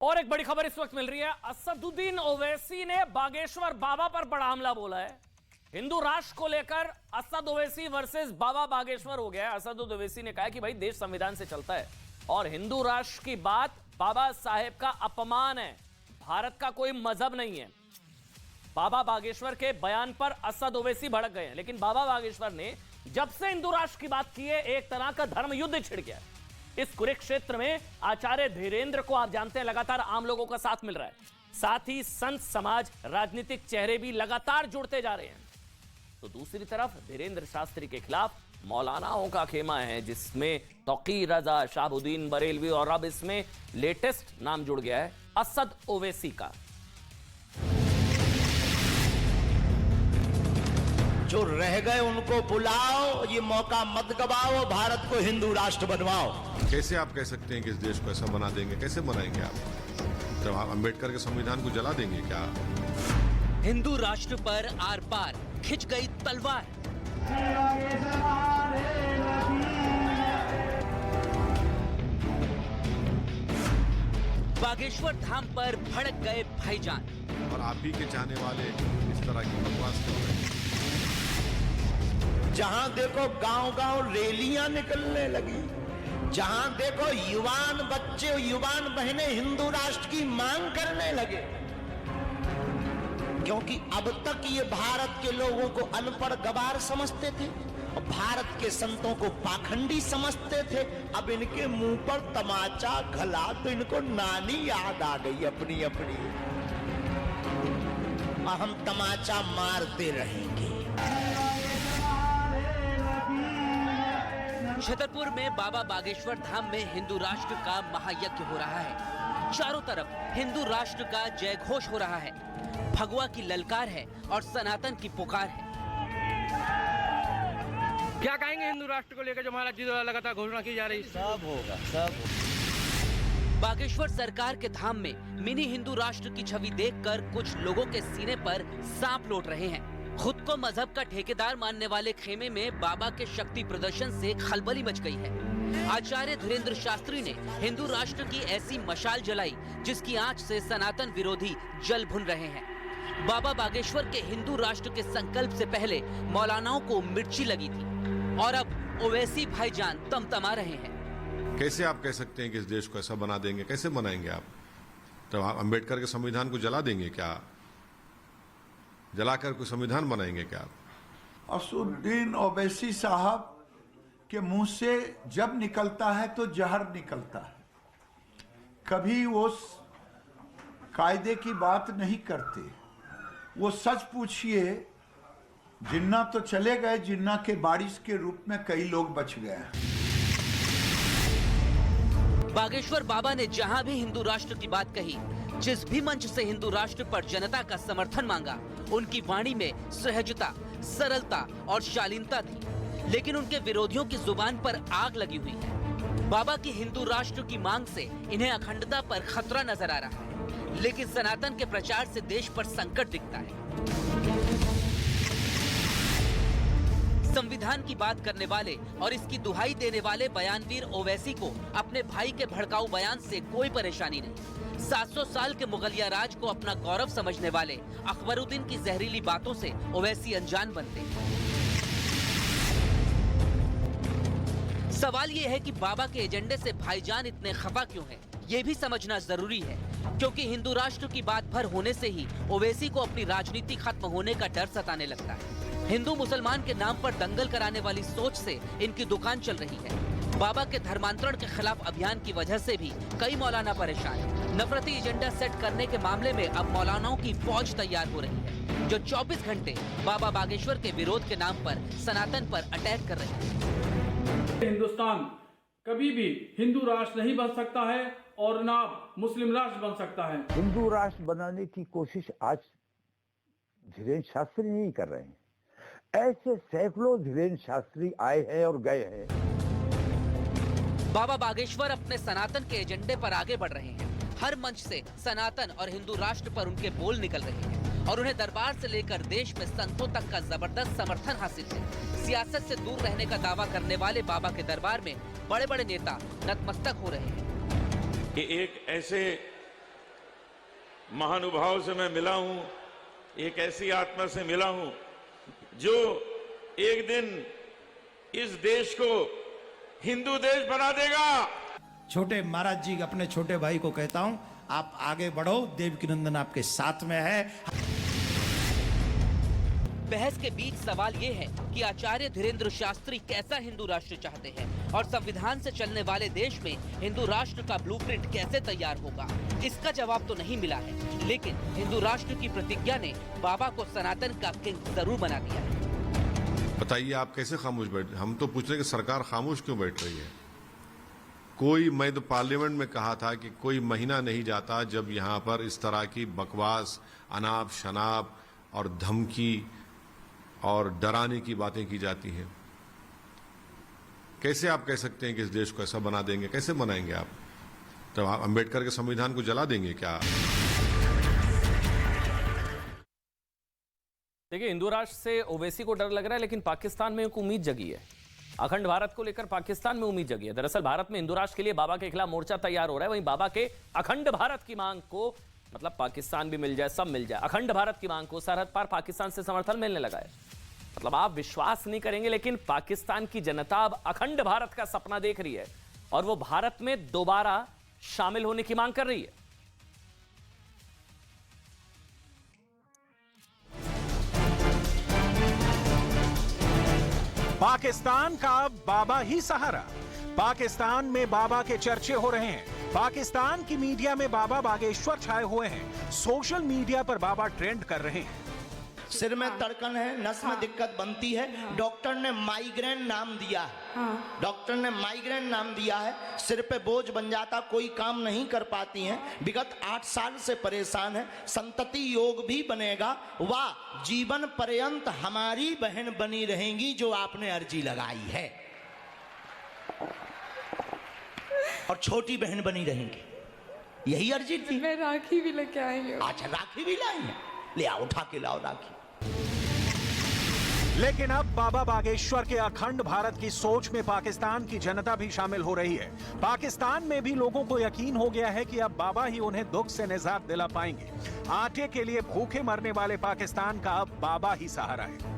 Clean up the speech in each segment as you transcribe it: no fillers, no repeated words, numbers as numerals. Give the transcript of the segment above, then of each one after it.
और एक बड़ी खबर इस वक्त मिल रही है। असदुद्दीन ओवैसी ने बागेश्वर बाबा पर बड़ा हमला बोला है। हिंदू राष्ट्र को लेकर असद ओवैसी वर्सेस बाबा बागेश्वर हो गया है। असद ओवैसी ने कहा कि भाई देश संविधान से चलता है और हिंदू राष्ट्र की बात बाबा साहेब का अपमान है, भारत का कोई मजहब नहीं है। बाबा बागेश्वर के बयान पर असद ओवैसी भड़क गए हैं, लेकिन बाबा बागेश्वर ने जब से हिंदू राष्ट्र की बात की है एक तरह का धर्म युद्ध छिड़ गया है। इस कुरुक्षेत्र में आचार्य धीरेंद्र को आप जानते हैं लगातार आम लोगों का साथ मिल रहा है, साथ ही संत समाज राजनीतिक चेहरे भी लगातार जुड़ते जा रहे हैं। तो दूसरी तरफ धीरेंद्र शास्त्री के खिलाफ मौलानाओं का खेमा है, जिसमें तौकी रजा, शाहबुद्दीन बरेलवी और अब इसमें लेटेस्ट नाम जुड़ गया है असद ओवैसी का। जो रह गए उनको बुलाओ, ये मौका मत गवाओ, भारत को हिंदू राष्ट्र बनवाओ। कैसे आप कह सकते हैं कि इस देश को ऐसा बना देंगे? कैसे बनाएंगे आप? जब आप अंबेडकर के संविधान को जला देंगे क्या? हिंदू राष्ट्र पर आर पार खिंच गई तलवार। बागेश्वर धाम पर भड़क गए भाईजान। और आप ही के चाहने वाले इस तरह की बकवास कर रहे हैं। जहां देखो गांव-गांव रैलियां निकलने लगी, जहां देखो युवान बच्चे, युवान बहनें हिंदू राष्ट्र की मांग करने लगे, क्योंकि अब तक ये भारत के लोगों को अनपढ़ गवार समझते थे और भारत के संतों को पाखंडी समझते थे। अब इनके मुंह पर तमाचा घला तो इनको नानी याद आ गई अपनी अपनी, और हम तमाचा मारते रहेंगे। छतरपुर में बाबा बागेश्वर धाम में हिंदू राष्ट्र का महायज्ञ हो रहा है। चारों तरफ हिंदू राष्ट्र का जय घोष हो रहा है, भगवा की ललकार है और सनातन की पुकार है। क्या कहेंगे हिंदू राष्ट्र को लेकर जो महाराज जी द्वारा लगातार घोषणा की जा रही है? सब होगा, सब होगा। बागेश्वर सरकार के धाम में मिनी हिंदू राष्ट्र की छवि देखकर कुछ लोगों के सीने पर सांप लौट रहे हैं। खुद को मजहब का ठेकेदार मानने वाले खेमे में बाबा के शक्ति प्रदर्शन से खलबली मच गई है। आचार्य धीरेंद्र शास्त्री ने हिंदू राष्ट्र की ऐसी मशाल जलाई जिसकी आंच से सनातन विरोधी जल भुन रहे हैं। बाबा बागेश्वर के हिंदू राष्ट्र के संकल्प से पहले मौलानाओं को मिर्ची लगी थी और अब ओवैसी भाईजान तमतमा रहे हैं। कैसे आप कह सकते हैं कि इस देश को ऐसा बना देंगे? कैसे बनाएंगे आप? जब आप अंबेडकर के संविधान को जला देंगे क्या? जलाकर कोई संविधान बनाएंगे क्या? असदुद्दीन ओवैसी साहब के मुंह से जब निकलता है तो जहर निकलता है। कभी वो कायदे की बात नहीं करते। वो सच पूछिए, जिन्ना तो चले गए, जिन्ना के बारिश के रूप में कई लोग बच गए। बागेश्वर बाबा ने जहां भी हिंदू राष्ट्र की बात कही, जिस भी मंच से हिंदू राष्ट्र पर जनता का समर्थन मांगा, उनकी वाणी में सहजता, सरलता और शालीनता थी, लेकिन उनके विरोधियों की जुबान पर आग लगी हुई है। बाबा की हिंदू राष्ट्र की मांग से इन्हें अखंडता पर खतरा नजर आ रहा है, लेकिन सनातन के प्रचार से देश पर संकट दिखता है। संविधान की बात करने वाले और इसकी दुहाई देने वाले बयानवीर ओवैसी को अपने भाई के भड़काऊ बयान से कोई परेशानी नहीं। 700 साल के मुगलिया राज को अपना गौरव समझने वाले अकबरुद्दीन की जहरीली बातों से ओवैसी अनजान बनते। सवाल ये है कि बाबा के एजेंडे से भाईजान इतने खफा क्यों हैं? ये भी समझना जरूरी है, क्योंकि हिंदू राष्ट्र की बात भर होने से ही ओवैसी को अपनी राजनीति खत्म होने का डर सताने लगता है। हिंदू मुसलमान के नाम पर दंगल कराने वाली सोच से इनकी दुकान चल रही है। बाबा के धर्मांतरण के खिलाफ अभियान की वजह से भी कई मौलाना परेशान हैं। नफरती एजेंडा सेट करने के मामले में अब मौलानाओं की फौज तैयार हो रही है, जो 24 घंटे बाबा बागेश्वर के विरोध के नाम पर सनातन पर अटैक कर रहे हैं। हिंदुस्तान कभी भी हिंदू राष्ट्र नहीं बन सकता है और ना मुस्लिम राष्ट्र बन सकता है। हिंदू राष्ट्र बनाने की कोशिश आज धीरेंद्र शास्त्री नहीं कर रहे हैं। ऐसे सैकड़ों धीरेंद्र शास्त्री आए हैं और गए हैं। बाबा बागेश्वर अपने सनातन के एजेंडे पर आगे बढ़ रहे हैं। हर मंच से सनातन और हिंदू राष्ट्र पर उनके बोल निकल रहे हैं और उन्हें दरबार से लेकर देश में संतों तक का जबरदस्त समर्थन हासिल है। सियासत से दूर रहने का दावा करने वाले बाबा के दरबार में बड़े बड़े नेता नतमस्तक हो रहे हैं। कि एक ऐसे महानुभाव से मैं मिला हूं, एक ऐसी आत्मा से मिला हूं जो एक दिन इस देश को हिंदू देश बना देगा। छोटे महाराज जी अपने छोटे भाई को कहता हूं, आप आगे बढ़ो, देवकी नंदन आपके साथ में है। बहस के बीच सवाल ये है कि आचार्य धीरेन्द्र शास्त्री कैसा हिंदू राष्ट्र चाहते हैं और संविधान से चलने वाले देश में हिंदू राष्ट्र का ब्लूप्रिंट कैसे तैयार होगा। इसका जवाब तो नहीं मिला है, लेकिन हिंदू राष्ट्र की प्रतिज्ञा ने बाबा को सनातन का किंग जरूर बना दिया है। बताइए आप कैसे खामोश बैठ, हम तो पूछ रहे हैं कि सरकार खामोश क्यों बैठ रही है। कोई, मैं तो पार्लियामेंट में कहा था कि कोई महीना नहीं जाता जब यहां पर इस तरह की बकवास, अनाप शनाप और धमकी और डराने की बातें की जाती हैं। कैसे आप कह सकते हैं कि इस देश को ऐसा बना देंगे? कैसे बनाएंगे आप? तो आप अंबेडकर के संविधान को जला देंगे क्या? देखिए, हिंदू राष्ट्र से ओवैसी को डर लग रहा है, लेकिन पाकिस्तान में एक उम्मीद जगी है। अखंड भारत को लेकर पाकिस्तान में उम्मीद जगी है। दरअसल भारत में हिंदू राष्ट्र के लिए बाबा के खिलाफ मोर्चा तैयार हो रहा है। वहीं बाबा के अखंड भारत की मांग को, मतलब पाकिस्तान भी मिल जाए, सब मिल जाए, अखंड भारत की मांग को सरहद पार पाकिस्तान से समर्थन मिलने लगा है। मतलब आप विश्वास नहीं करेंगे, लेकिन पाकिस्तान की जनता अब अखंड भारत का सपना देख रही है और वो भारत में दोबारा शामिल होने की मांग कर रही है। पाकिस्तान का बाबा ही सहारा। पाकिस्तान में बाबा के चर्चे हो रहे हैं। पाकिस्तान की मीडिया में बाबा बागेश्वर छाए हुए हैं। सोशल मीडिया पर बाबा ट्रेंड कर रहे हैं। सिर में तड़कन है, नस में दिक्कत बनती है, डॉक्टर ने माइग्रेन नाम दिया है। डॉक्टर ने माइग्रेन नाम दिया है। सिर पे बोझ बन जाता, कोई काम नहीं कर पाती हैं। विगत 8 साल से परेशान है। संतति योग भी बनेगा। वाह, जीवन पर्यंत हमारी बहन बनी रहेंगी जो आपने अर्जी लगाई है, और छोटी बहन बनी रहेंगी। यही अर्जी थी। मैं राखी भी लेके आई हूँ। अच्छा, राखी भी लाई है? ले आओ, उठा के लाओ राखी। लेकिन अब बाबा बागेश्वर के अखंड भारत की सोच में पाकिस्तान की जनता भी शामिल हो रही है। पाकिस्तान में भी लोगों को यकीन हो गया है कि अब बाबा ही उन्हें दुख से निजात दिला पाएंगे। आटे के लिए भूखे मरने वाले पाकिस्तान का अब बाबा ही सहारा है।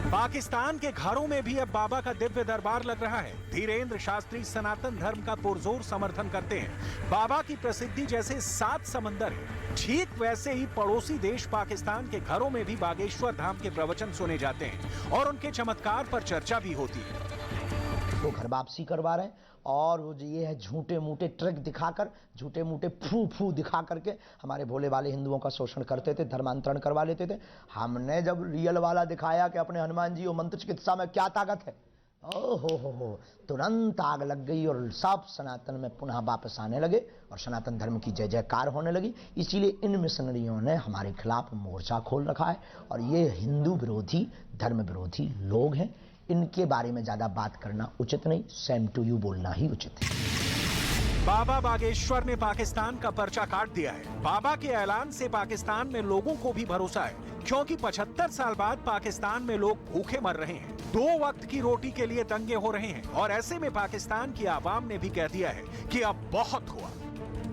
पाकिस्तान के घरों में भी अब बाबा का दिव्य दरबार लग रहा है। धीरेन्द्र शास्त्री सनातन धर्म का पुरजोर समर्थन करते हैं। बाबा की प्रसिद्धि जैसे 7 समंदर है, ठीक वैसे ही पड़ोसी देश पाकिस्तान के घरों में भी बागेश्वर धाम के प्रवचन सुने जाते हैं और उनके चमत्कार पर चर्चा भी होती है। वो घर वापसी करवा रहे हैं और वो ये है झूठे मूठे ट्रिक दिखाकर, झूठे मूठे फू दिखा करके हमारे भोले वाले हिंदुओं का शोषण करते थे, धर्मांतरण करवा लेते थे। हमने जब रियल वाला दिखाया कि अपने हनुमान जी और मंत्र चिकित्सा में क्या ताकत है, हो तुरंत आग लग गई और सब सनातन में पुनः वापस आने लगे और सनातन धर्म की जय जयकार होने लगी। इसीलिए इन मिशनरियों ने हमारे खिलाफ मोर्चा खोल रखा है और ये हिंदू विरोधी, धर्म विरोधी लोग हैं। इनके बारे में ज्यादा बात करना उचित नहीं, सेम टू यू बोलना ही उचित है। बाबा बागेश्वर ने पाकिस्तान का पर्चा काट दिया है। बाबा के ऐलान से पाकिस्तान में लोगों को भी भरोसा है, क्योंकि 75 साल बाद पाकिस्तान में लोग भूखे मर रहे हैं, 2 वक्त की रोटी के लिए दंगे हो रहे हैं और ऐसे में पाकिस्तान की आवाम ने भी कह दिया है कि अब बहुत हुआ।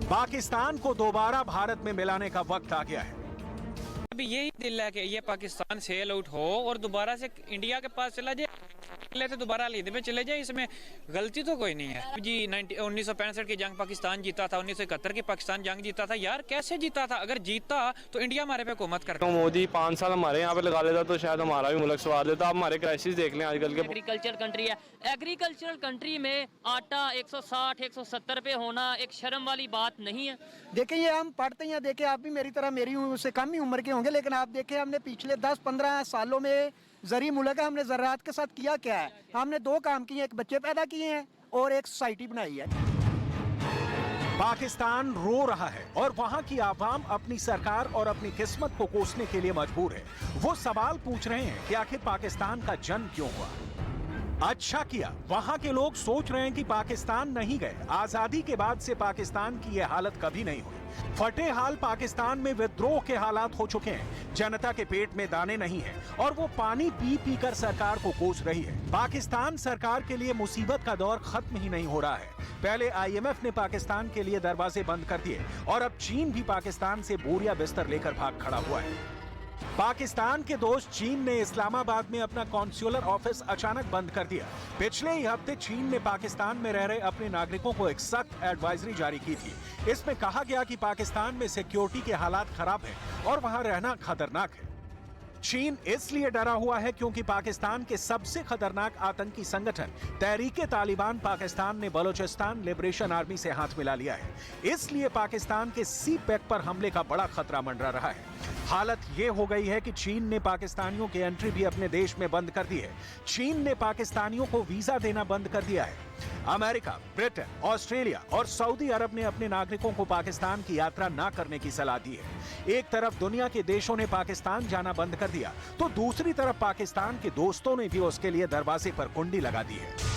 पाकिस्तान को दोबारा भारत में मिलाने का वक्त आ गया है। अभी यही दिल है कि ये पाकिस्तान सेल आउट हो और दोबारा से इंडिया के पास चला जाए, लेते दोबारा लीड में चले जाए। इसमें गलती तो कोई नहीं है जी। 1965 की जंग पाकिस्तान जीता था, 1971 की पाकिस्तान जंग जीता था। यार कैसे जीता था? अगर जीता तो इंडिया हमारे पे हुकूमत करता। मोदी 5 साल हमारे यहाँ पे लगा लेता तो शायद हमारा भी मुल्क सवार लेता। आप हमारे क्राइसिस देख लें आजकल के। एग्रीकल्चर कंट्री है, एग्रीकल्चरल कंट्री में आटा 160-170 पे होना एक शर्म वाली बात नहीं है। देखिए, ये हम पढ़ते हैं, देखिए आप भी मेरी तरह, मेरी उससे कम ही उम्र के होंगे, लेकिन आप देखें हमने पिछले 10-15 सालों में जरी मुल्क है, हमने ज़राअत के साथ किया क्या है? हमने 2 काम किए, एक बच्चे पैदा किए हैं और एक सोसाइटी बनाई है। पाकिस्तान रो रहा है और वहां की आवाम अपनी सरकार और अपनी किस्मत को कोसने के लिए मजबूर है। वो सवाल पूछ रहे हैं कि आखिर पाकिस्तान का जन्म क्यों हुआ? अच्छा किया, वहां के लोग सोच रहे हैं कि पाकिस्तान नहीं गए। आजादी के बाद से पाकिस्तान की यह हालत कभी नहीं हुई। फटे हाल पाकिस्तान में विद्रोह के हालात हो चुके हैं। जनता के पेट में दाने नहीं हैं और वो पानी पी पी कर सरकार को कोस रही है। पाकिस्तान सरकार के लिए मुसीबत का दौर खत्म ही नहीं हो रहा है। पहले IMF ने पाकिस्तान के लिए दरवाजे बंद कर दिए और अब चीन भी पाकिस्तान से बोरिया बिस्तर लेकर भाग खड़ा हुआ है। पाकिस्तान के दोस्त चीन ने इस्लामाबाद में अपना कॉन्सुलर ऑफिस अचानक बंद कर दिया। पिछले ही हफ्ते चीन ने पाकिस्तान में रह रहे अपने नागरिकों को एक सख्त एडवाइजरी जारी की थी। इसमें कहा गया कि पाकिस्तान में सिक्योरिटी के हालात खराब हैं और वहां रहना खतरनाक है। चीन इसलिए डरा हुआ है क्योंकि पाकिस्तान के सबसे खतरनाक आतंकी संगठन तहरीक-ए-तालिबान पाकिस्तान ने बलूचिस्तान लिबरेशन आर्मी से हाथ मिला लिया है। इसलिए पाकिस्तान के सी-पैक पर हमले का बड़ा खतरा मंडरा रहा है। हालत ये हो गई है कि चीन ने पाकिस्तानियों की एंट्री भी अपने देश में बंद कर दी है। चीन ने पाकिस्तानियों को वीजा देना बंद कर दिया है। अमेरिका, ब्रिटेन, ऑस्ट्रेलिया और सऊदी अरब ने अपने नागरिकों को पाकिस्तान की यात्रा न करने की सलाह दी है। एक तरफ दुनिया के देशों ने पाकिस्तान जाना बंद कर दिया, तो दूसरी तरफ पाकिस्तान के दोस्तों ने भी उसके लिए दरवाजे पर कुंडी लगा दी है।